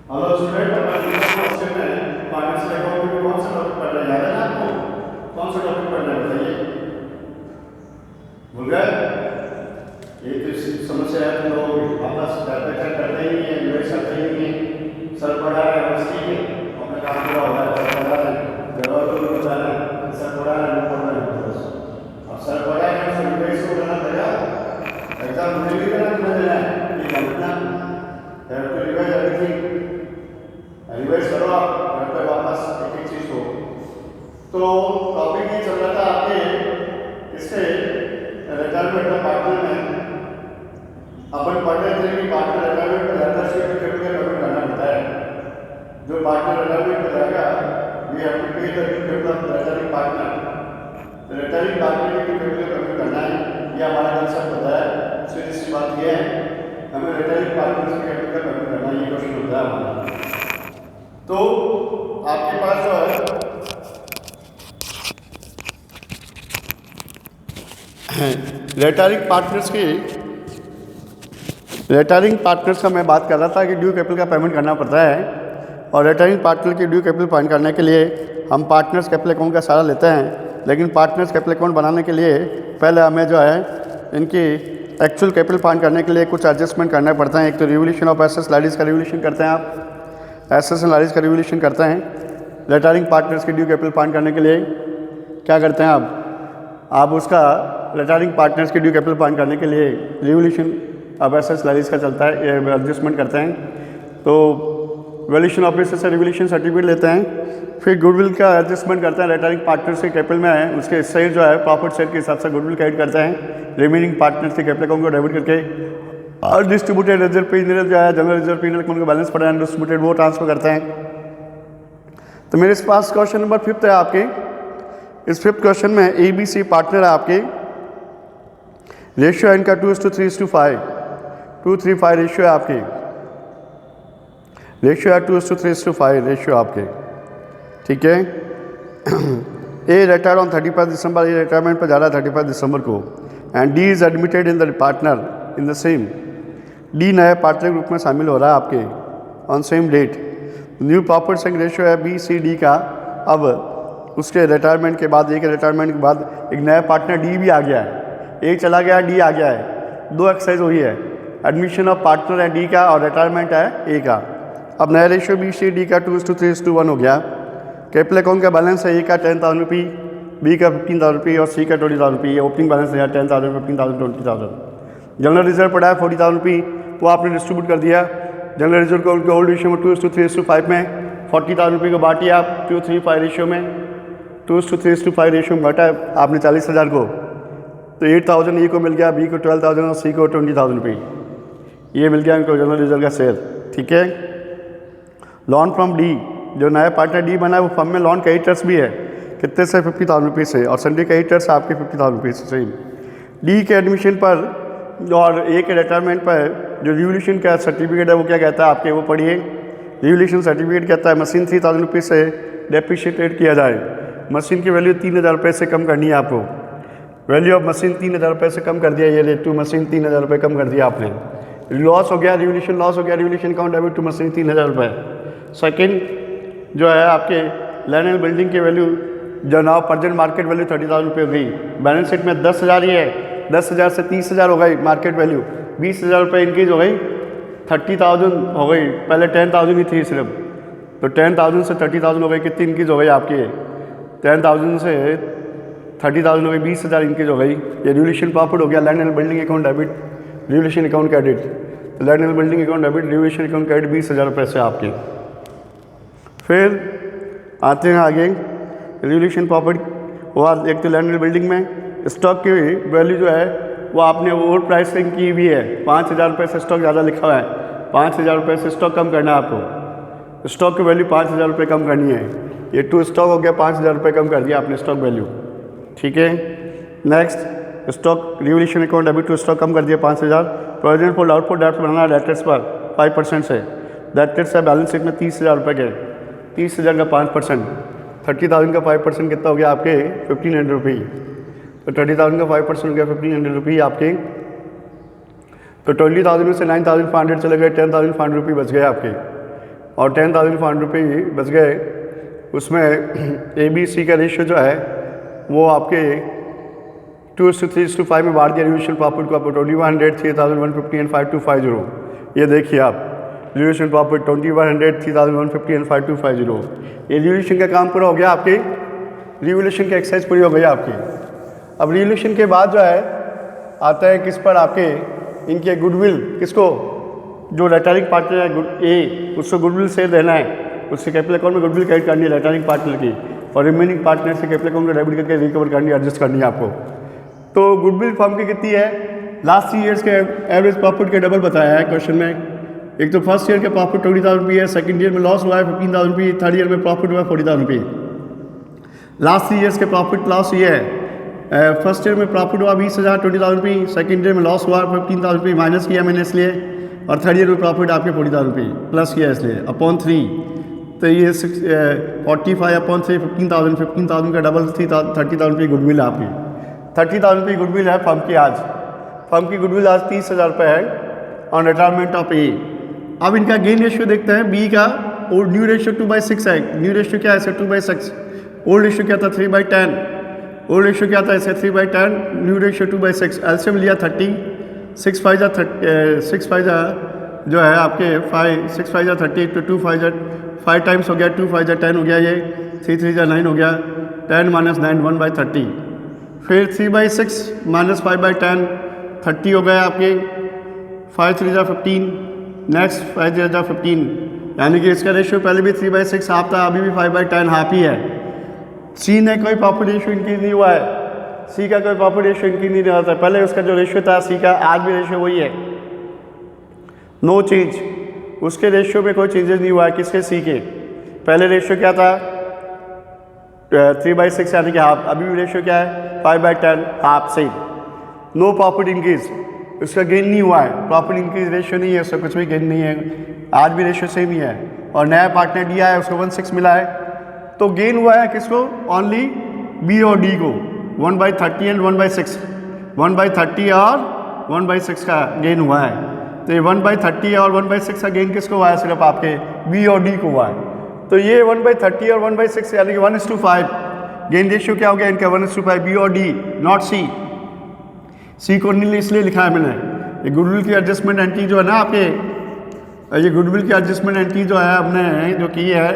Hello student, हमारे question में financial accounting में कौन सा टॉपिक पढ़ रहे हैं? याद है ना आपको? कौन सा टॉपिक पढ़ रहे हैं बताइए? भूल गए? ये तो समस्या है, तुम लोग वापस चेक करते ही नहीं है, रिवाइज करते ही नहीं है। सर पढ़ा रहे हैं बस, ठीक है, अपना काम पूरा हो रहा है। सर पढ़ा रहे हैं, जवाब तो नहीं बता रहे हैं। सर पढ़ा रहे हैं, पढ़ रहे हैं बस। अब सर पढ़ा रहे हैं, सर रिवाइज को करना पड़ेगा। एग्जाम मुझे भी करना देना है, ये समझना है। तो रिवाइज एवरीथिंग, रिवाइज करो आप घर पे वापस एक एक चीज को। तो टॉपिक ये चल रहा था आपके इससे रिटायरमेंट पार्टनर में। अपन पढ़ रहे थे कि पार्टनर रिटायरमेंट पर जाता है, उसके कैपिटल पेमेंट करना पड़ता है। जो पार्टनर रिटायरमेंट पर जाएगा, वी हैव टू पे the capital of retiring partner. Retiring partner की कैपिटल पेमेंट करना है, ये हमारा कंसेप्ट होता है। सीधी सी बात ये है, हमें रिटायरिंग पार्टनर की कैपिटल पेमेंट करना, ये क्वेश्चन होता है हमारा। तो आपके पास जो है रिटायरिंग पार्टनर्स का मैं बात कर रहा था कि ड्यू कैपिटल का पेमेंट करना पड़ता है। और रिटायरिंग पार्टनर की ड्यू कैपिटल पेमेंट करने के लिए हम पार्टनर्स कैपिटल अकाउंट का सहारा लेते हैं। लेकिन पार्टनर्स कैपिटल अकाउंट बनाने के लिए पहले हमें जो है इनकी एक्चुअल कैपिटल फाइंड करने के लिए कुछ एडजस्टमेंट करने पड़ते हैं। एक तो रिवोल्यूशन ऑफ एसेट्स लायबिलिटीज का रिवोल्यूशन करते हैं आप, एसेट्स एंड लायबिलिटीज का रिवोल्यूशन करते हैं। रिटायरिंग पार्टनर्स की ड्यू कैपिटल फाइंड करने के लिए क्या करते हैं आप उसका रिटायरिंग पार्टनर्स की ड्यू कैपिटल फाइंड करने के लिए रिवोल्यूशन ऑफ एसेट्स लायबिलिटीज का चलता है, ये एडजस्टमेंट करते हैं। तो वैल्यूएशन ऑफ एसेट्स से रिवोल्यूशन सर्टिफिकेट लेते हैं। फिर गुडविल का एडजस्टमेंट करते हैं। रिटायरिंग पार्टनर्स के कैपिटल में है, उसके शेयर जो है प्रॉफिट शेयर के हिसाब से गुडविल क्रेडिट करते हैं। रिमेनिंग पार्टनर्स के कैपिटल अकाउंट को डेबिट करके और डिस्ट्रीब्यूटेड रिजर्व पीनल जो है जनरल रिजर्व पीनल अकाउंट का बैलेंस पड़ा है डिस्ट्रीब्यूटेड वो ट्रांसफर करते हैं। तो मेरे पास क्वेश्चन नंबर 5 है आपके। इस 5th क्वेश्चन में ABC पार्टनर है आपके। रेशियो इनका 2:3:5 2:3:5 रेशियो है आपकी। रेशियो है 2:3:5 रेशियो आपके, ठीक है। ए रिटायर्ड ऑन 31 दिसंबर, ये रिटायरमेंट पर जा रहा है 31 दिसंबर को। And D is admitted in the partner in the same, D नए पार्टनर ग्रुप में शामिल हो रहा है आपके on same date. New profit sharing ratio है BCD का। अब उसके रिटायरमेंट के बाद, एक रिटायरमेंट के बाद एक नया पार्टनर डी भी आ गया है। एक चला गया, डी आ गया है, 2 एक्सरसाइज हुई है। एडमिशन ऑफ पार्टनर है डी का और रिटायरमेंट है ए का। अब नया रेशियो BCD का 2:3:1 हो गया। कैपिटल अकाउंट का बैलेंस है ए का 10,000 रुपये, बी का 15,000 रुपये और सी का 20,000 रुपये। ये ओपनिंग बैलेंस है 10,000, 15,000, 20,000। जनरल रिजर्व पड़ा है 40,000 रुपये, वो आपने डिस्ट्रीब्यूट कर दिया। जनरल रिजर्व को उनके ओल्ड रेशियो में 2:3:5 में 40,000 रुपये को बांटिए आप 2:3:5 रेशियो में, 2:3:5 रेशियो में बांटा आपने 40,000 को। तो 8,000 ए को मिल गया, बी को 12,000 और सी को 20,000 रुपये। ये मिल गया इनको जनरल रिजर्व का शेयर, ठीक है। लोन फ्रॉम डी, जो नया पार्टनर डी बना है वो फर्म में लोन क्रेडिटर्स भी है। कितने से? 50,000 रुपये से, और संडे क्रेडिटर्स आपके 50,000 रुपये से सेम। डी के एडमिशन पर और ए के रिटायरमेंट पर जो रिवोल्यूशन का सर्टिफिकेट है वो क्या कहता है आपके, वो पढ़िए। रिवोल्यूशन सर्टिफिकेट कहता है मशीन 3,000 रुपये से डेप्रिशिएटेड किया जाए। मशीन की वैल्यू 3,000 रुपये से कम करनी है आपको। वैल्यू ऑफ मशीन 3,000 रुपये से कम कर दिया, ये रेट टू मशीन 3,000 रुपये कम कर दिया आपने। लॉस हो गया, रिवोल्यूशन लॉस हो गया, revolution account debit to machine 3,000 रुपये। सेकेंड जो है आपके लैंड एंड बिल्डिंग की वैल्यू जो नाउ प्रेजेंट मार्केट वैल्यू 30,000 रुपये हो गई। बैलेंस शीट में 10,000 ही है, 10,000 से 30,000 हो गई मार्केट वैल्यू, 20,000 रुपये इंक्रीज हो गई, 30,000 हो गई। पहले 10,000 ही थी सिर्फ, तो 10,000 से 30,000 हो गई। कितनी इंक्रीज हो गई आपकी? 10,000 से 30,000 हो गई, 20,000 इंक्रीज हो गई। ये रिवोल्यूशन प्रॉफिट हो गया। Land and building account debit, revolution account credit. Land and building account debit, revolution account credit 20,000 रुपये से आपके। फिर आते हैं आगे रिवोल्यूशन प्रॉफिट हुआ। एक तो लैंड एंड बिल्डिंग में स्टॉक की वैल्यू जो है वो आपने ओवर प्राइसिंग की भी है। 5,000 रुपये से स्टॉक ज़्यादा लिखा हुआ है, 5,000 रुपये से स्टॉक कम करना है आपको। स्टॉक की वैल्यू 5,000 रुपये कम करनी है। ये टू स्टॉक हो गया, 5,000 रुपये कम कर दिया आपने स्टॉक वैल्यू, ठीक है। Next stock revolution account debit to stock कम कर दिया 5,000। प्रोविजन फॉर आउटपुट डेट्स बनाना है डेटर्स पर 5% से। डेटर्स है बैलेंस शीट में 30,000 रुपये के, 30,000 का 5%, 30,000 का 5% कितना हो गया आपके? 1,500 रुपये। तो 30,000 का 5% हो गया 1,500 रुपये आपके। तो 20,000 में से 9,500 चले गए, 10,500 रुपये बच गए आपके। और 10,500 रुपये बच गए। उसमें ABC का रेशियो जो है वो आपके 2:3:5 में बांट दिया रिवोल्यूशन प्रॉफिट को आपको 2100, 3,150 एंड 5250। ये देखिए आप रिवोल्यूशन प्रॉफिट 2100, 3,150 एंड 5250। ये रिवोल्यूशन का काम पूरा हो गया, आपकी रिवोल्यूशन की एक्सरसाइज पूरी हो गई आपकी। अब रिवोल्यूशन के बाद जो है आता है किस पर, आपके इनके गुडविल, किसको, जो रिटर्निंग पार्टनर है ए उसको गुडविल से देना है, उससे कैपिटल अकाउंट में गुडविल क्रेडिट करनी है रिटर्निंग पार्टनर की, और रिमेनिंग पार्टनर से कैपिटल अकाउंट में डेबिट करके रिकवर करनी है, एडजस्ट करनी है आपको। तो गुडविल फर्म की कितनी है, लास्ट 3 ईयर्स के एवरेज प्रॉफिट के डबल बताया है क्वेश्चन में। एक तो फर्स्ट ईयर का प्रॉफिट 20,000 रुपये है, सेकंड ईयर में लॉस हुआ है 15,000 रुपये, थर्ड ईयर में प्रॉफिट हुआ है 40,000 रुपये। लास्ट 3 ईयर्स के प्रॉफिट लॉस ये है, फर्स्ट ईयर में प्रॉफिट हुआ 20,000, 20,000 रुपये, सेकंड ईयर में लॉस हुआ 15,000 रुपये, माइनस किया मैंने इसलिए, और थर्ड ईयर में प्रॉफिट आपके 40,000 रुपये प्लस किया इसलिए अपॉन 3। तो ये 45 अपॉन 3 15,000, 15,000 का डबल 30,000 रुपये गुडविल है आपकी। 30,000 रुपये गुडविल है फर्म की आज। फर्म की गुडविल आज 30,000 रुपये है ऑन रिटायरमेंट ऑफ ए। अब इनका गेन रेशियो देखते हैं बी का। और न्यू रेशियो 2/6 है। न्यू रेशियो क्या है इसे 2/6, ओल्ड रेशियो क्या था 3/10, ओल्ड रेशियो क्या था इसे 3/10, न्यू रेशियो 2/6। एलसीएम लिया 30, 6 5 जो है आपके 6 5 30, तो 2 5 टाइम्स हो गया, 2 5 10 हो गया, ये 3 3 9 हो गया, 10 - 9 1/30। फिर 3/6 - 5/10 30 हो गया आपके, 5 3 15, नेक्स्ट 5 3 15, यानी कि इसका रेशियो पहले भी 3/6 हाफ था, अभी भी 5/10 हाफ ही है। सी ने कोई प्रॉफिट रेशियो इंक्रीज नहीं हुआ है, सी का कोई प्रॉफिट रेशियो इंक्रीज नहीं हुआ था, पहले उसका जो रेशियो था सी का, आज भी रेशियो वही है, नो चेंज। उसके रेशियो में कोई चेंजेस नहीं हुआ है, किसके, सी के। पहले रेशियो क्या था 3/6 यानी कि हाफ, अभी भी रेशियो क्या है 5/10 हाफ से। नो प्रॉफिट इंक्रीज, उसका गेन नहीं हुआ है, प्रॉफिट इंक्रीज रेशियो नहीं है, उसका कुछ भी गेन नहीं है, आज भी रेशियो सेम ही है। और नया पार्टनर दिया है उसको 1/6 मिला है, तो गेन हुआ है किसको, ओनली बी और डी को, 1/30 एंड 1/6, 1/30 और 1/6 का गेन हुआ है। तो ये 1/30 और 1/6 का गेन किसको हुआ है, सिर्फ आपके बी और डी को हुआ है। तो ये 1/30 और 1/6 यानी कि 1:5 गेन रेशियो क्या हो गया इनका, 1:5 बी और डी, नॉट सी। सी को नील इसलिए लिखा है मैंने, ये गुडविल की एडजस्टमेंट एंट्री जो है ना आपके, ये गुडविल की एडजस्टमेंट एंट्री जो है हमने जो की है,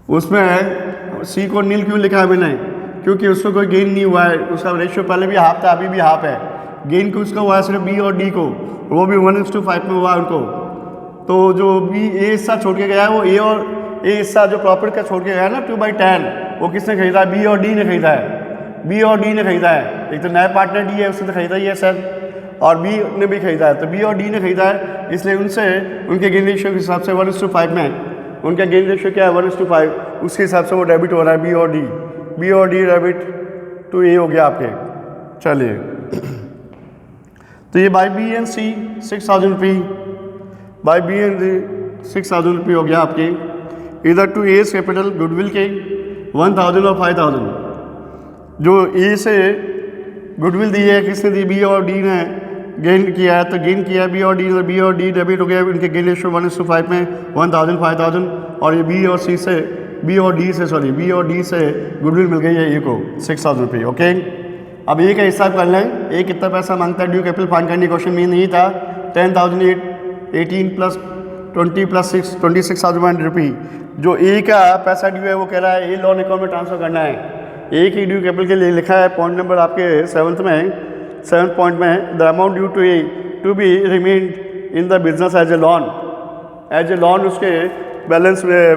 उसमें सी को नील क्यों लिखा है मैंने, क्योंकि उसको कोई गेन नहीं हुआ है, उसका रेशियो पहले भी हाफ था, अभी भी हाफ है। गेन किसका हुआ है, सिर्फ बी और डी को, वो भी 1:5 में हुआ है उनको। तो जो बी ए हिस्सा छोड़ के गया है, वो ए और ए हिस्सा जो प्रॉफिट का छोड़ के गया है ना 2/10, वो किसने खरीदा है, बी और डी ने खरीदा है, बी और डी ने खरीदा है। एक तो नया पार्टनर डी है, उसने तो खरीदा ही है सर, और बी ने भी खरीदा है, तो बी और डी ने खरीदा है, इसलिए उनसे उनके गेन रेशियो के हिसाब से 1:5 में उनका गेन रेशियो क्या है 1:5, उसके हिसाब से वो डेबिट हो रहा है बी और डी, बी और डी डेबिट टू ए हो गया आपके। चलिए, तो ये बाई बी एंड सी 6,000 रुपये, बाई बी एंड सी 6,000 रुपये हो गया आपके। इधर टू एज कैपिटल गुडविल के 1,000 और 5,000, जो ए से गुडविल दी है किसने दी, बी और डी ने गेन किया है, तो गेन किया है बी और डी डेबिट हो गया, इनके गेन रेशियो 1:5 में 1,000 5,000, और ये बी और डी से गुडविल मिल गई है ए को 6,000 रुपये। ओके, अब ए का हिसाब कर लें, ए कितना पैसा मांगता है, ड्यू कैपिटल फाइंड करने क्वेश्चन में नहीं था, 10,018 + 20 + 6 26,000 रुपये। जो ए का पैसा ड्यू है वो कह रहा है ए लोन अकाउंट में ट्रांसफर करना है। ए की ड्यू कैपिटल के लिए लिखा है पॉइंट नंबर आपके 7th पॉइंट में, the amount due to A to B remained in the business as a loan उसके बैलेंस में,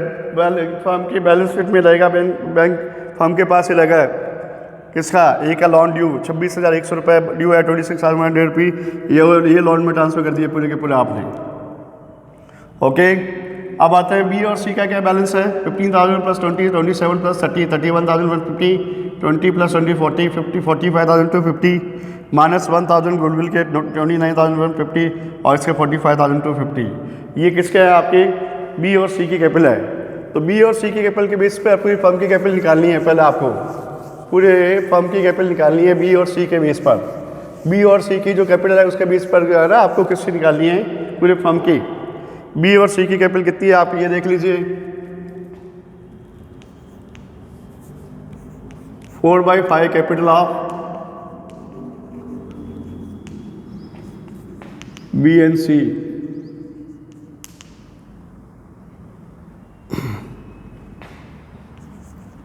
फर्म की बैलेंस शीट में रहेगा, बैंक फर्म के पास ही रहेगा। किसका, ए का लॉन ड्यू 26,100 रुपये ड्यू है, 26,100 रुपये ये लॉन में ट्रांसफर कर दिए पूरे के पूरे आपने। ओके, अब आते हैं बी और सी का क्या बैलेंस है, 15,000 + 20, 27 + 30, 31,150, 20 + 20 40, 50, 45,250, -1,000 गुडविल के 29,150, और इसके 45,250। ये किसके है आपके, बी और सी की कैपिटल है। तो बी और सी की कैपिटल के बेस पे पूरी फर्म की कैपिटल निकालनी है, पहले आपको पूरे फर्म की कैपिटल निकालनी है बी और सी के बेस पर। बी और सी की जो कैपिटल है उसके बेस पर जो है ना आपको किसकी निकालनी है, पूरे फर्म की। बी और सी की कैपिटल कितनी है आप ये देख लीजिए, 4/5 capital of B and C,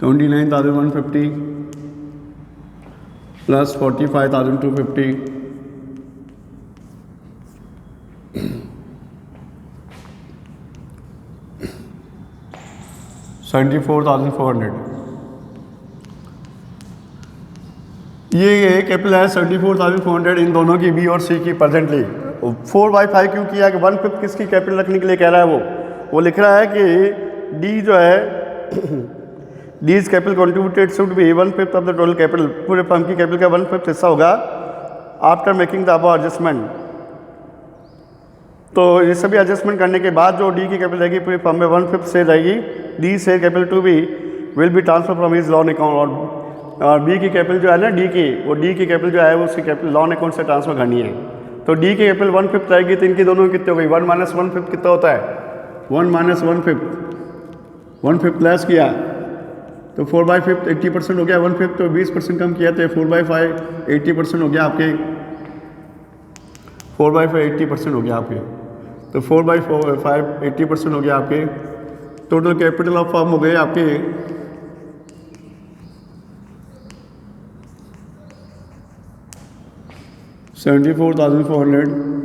$29,150 plus $45,250 $74,400। ये कैपिटल है 74,400 इन दोनों की, बी और सी की प्रेजेंटली। 4/5 क्यों किया कि 1/5 किसकी कैपिटल रखने के लिए कह रहा है वो लिख रहा है कि डी जो है D's capital contributed should be 1/5 of the total capital, पूरे फर्म की कैपिटल का 1/5 हिस्सा होगा after making the above adjustment. तो ये सभी एडजस्टमेंट करने के बाद जो डी की कैपिटल रहेगी पूरी फर्म में 1/5 से रहेगी, डी से capital to B will be transfer from his loan account, और बी की कैपिटल जो है ना डी की, वो डी की कैपिटल जो है वो उसकी कैपिटल लोन अकाउंट से ट्रांसफर करनी है। तो डी की कैपिटल 1/5 रहेगी, तो इनकी दोनों कितने हो गई, 1 - 1/5 कितना होता है, 1 - 1/5, 1/5 प्लस किया तो 4/5 80% हो गया, 1/5 तो 20% कम किया तो 4/5 80% हो गया आपके, 4/5 80% हो गया आपके, तो 4/5 80% हो गया आपके। टोटल कैपिटल ऑफ फर्म हो गए आपके 74,400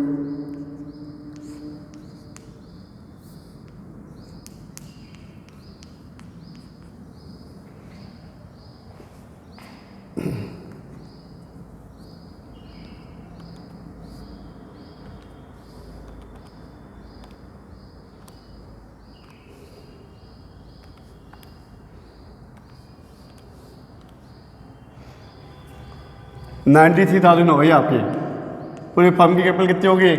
93,000 हो गई आपकी। पूरी फर्म की कैपिटल कितनी होगी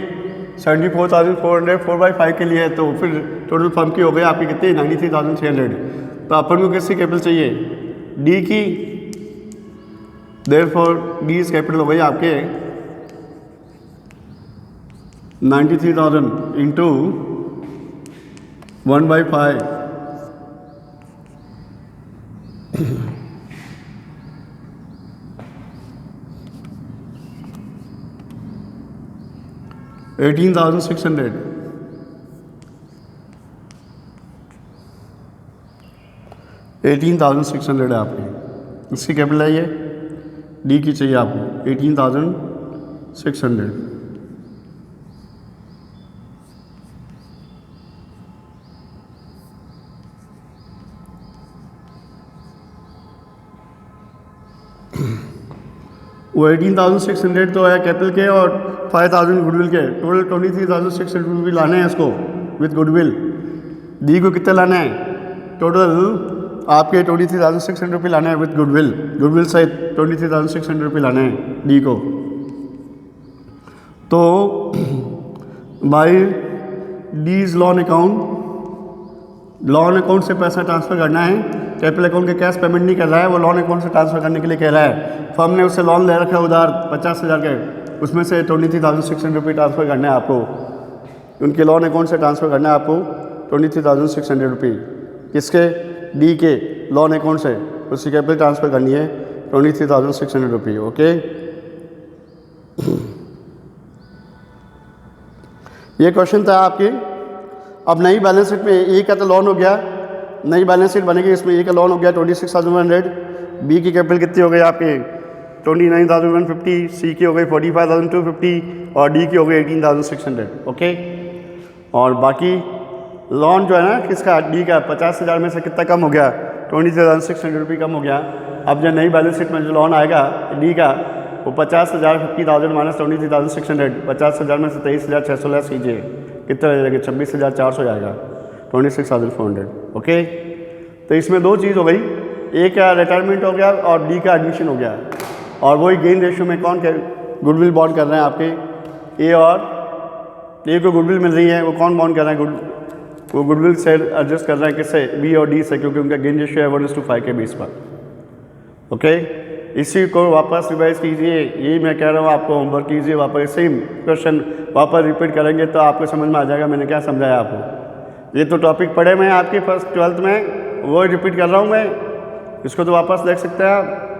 74,400, 4/5 के लिए है, तो फिर टोटल फर्म की हो गई आपकी कितनी 93,300। तो अपन को किसकी कैपिटल चाहिए, डी की, देयरफॉर डी इज कैपिटल हो गई आपके 93,000 इंटू 1/5 18,600। 18,600 है आपकी, इसकी कैपिटल है ये, डी की चाहिए आपको 18,600। वो 18,600 तो है कैपिटल के और 5,000 गुडविल के, टोटल 23,600 रुपये लाने हैं इसको विद गुडविल। डी को कितने लाने हैं, टोटल आपके 23,600 रुपये लाने हैं विद गुडविल, गुडविल सहित 23,600 रुपये लाने हैं डी को। तो बाई डीज लोन अकाउंट से पैसा ट्रांसफ़र करना है, कैपिटल अकाउंट के कैश पेमेंट नहीं कर रहा है, वो लोन अकाउंट से ट्रांसफ़र करने के लिए कह रहा है। फर्म ने उससे लोन ले रखा है उधार 50,000 के, उसमें से 23,600 रुपये ट्रांसफ़र करना है आपको, उनके लोन अकाउंट से ट्रांसफ़र करना है आपको 23,600 रुपये, किसके, डी के लोन अकाउंट से उसकी कैपिटल ट्रांसफ़र करनी है 23,600 रुपये। ओके, ये क्वेश्चन था आपके। अब नई बैलेंस शीट में ए का तो लोन हो गया, नई बैलेंस शीट बनेगी, इसमें ए का लोन हो गया 26,100, बी की कैपिटल कितनी हो गई आपके 29,150, सी की हो गई 45,250 और डी की हो गई 18,600। ओके, और बाकी लोन जो है ना किसका, डी का 50,000 में से कितना कम हो गया 20,600 रुपये कम हो गया। अब जो नई बैलेंस शीट में जो लोन आएगा डी का वो 50,000 50,000 माइनस 23,600, 50,000 में से 23,600 लेस कीजिए, कितना हो जाएगा 26,400 आएगा, 26,400। ओके, तो इसमें दो चीज़ हो गई, ए का रिटायरमेंट हो गया और डी का एडमिशन हो गया। और वही गेन रेशियो में कौन गुडविल बॉन्ड कर रहे हैं आपके, ए, और ए को गुडविल मिल रही है, वो कौन बॉन्ड कर रहे हैं, वो गुडविल से एडजस्ट कर रहे हैं किससे, बी और डी से, क्योंकि उनका गेन रेशियो है 1:5 के बेस पर। ओके, इसी को वापस रिवाइज कीजिए। यही मैं कह रहा हूँ आपको, होमवर्क कीजिए वापस, सेम क्वेश्चन वापस रिपीट करेंगे तो आपको समझ में आ जाएगा मैंने क्या समझाया आपको। ये तो टॉपिक पढ़े मैं आपके फर्स्ट 12th में, वो रिपीट कर रहा हूँ मैं, इसको तो वापस देख सकते हैं आप।